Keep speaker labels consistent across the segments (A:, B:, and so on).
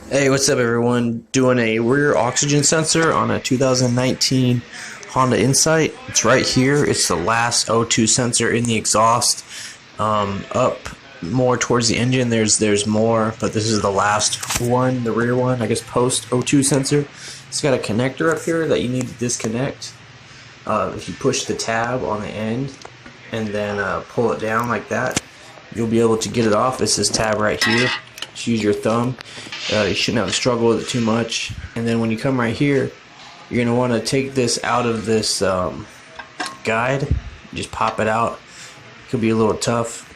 A: Hey, what's up, everyone? Doing a rear oxygen sensor on a 2019 Honda Insight. It's right here. It's the last O2 sensor in the exhaust. Up more towards the engine, there's more, but this is the last one, the rear one, I guess post O2 sensor. It's got a connector up here that you need to disconnect. If you push the tab on the end and then pull it down like that, you'll be able to get it off. It's this tab right here. Just use your thumb. You shouldn't have to struggle with it too much. And then when you come right here, you're going to want to take this out of this guide. Just pop it out. It could be a little tough.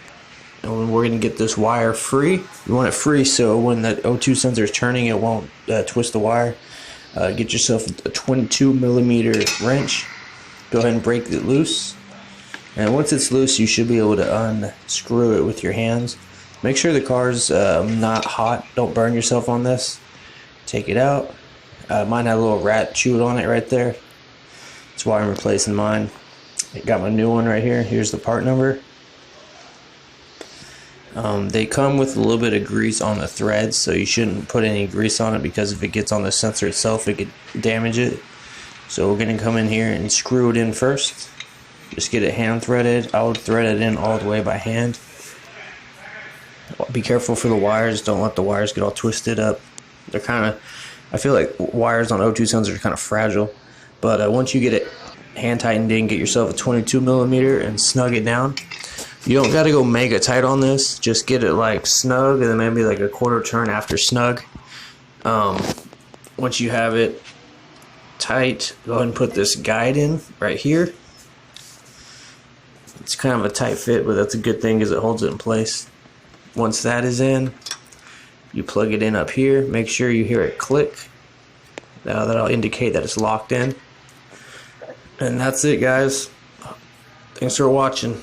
A: And we're going to get this wire free. You want it free so when the O2 sensor is turning, it won't twist the wire. Get yourself a 22 millimeter wrench. Go ahead and break it loose. And once it's loose, you should be able to unscrew it with your hands. Make sure the car's not hot. Don't burn yourself on this. Take it out. Mine had a little rat chewed on it right there. That's why I'm replacing mine. I got my new one right here. Here's the part number. They come with a little bit of grease on the threads, so you shouldn't put any grease on it because if it gets on the sensor itself, it could damage it. So we're going to come in here and screw it in first. Just get it hand threaded. I would thread it in all the way by hand. Be careful for the wires. Don't let the wires get all twisted up. They're kind of, I feel like wires on O2 sensors are kind of fragile. But once you get it hand tightened in, get yourself a 22 millimeter and snug it down. You don't got to go mega tight on this. Just get it like snug and then maybe like a quarter turn after snug. Once you have it tight, go ahead and put this guide in right here. It's kind of a tight fit, but that's a good thing because it holds it in place. Once that is in, you plug it in up here. Make sure you hear it click. Now that'll indicate that it's locked in. And that's it, guys. Thanks for watching.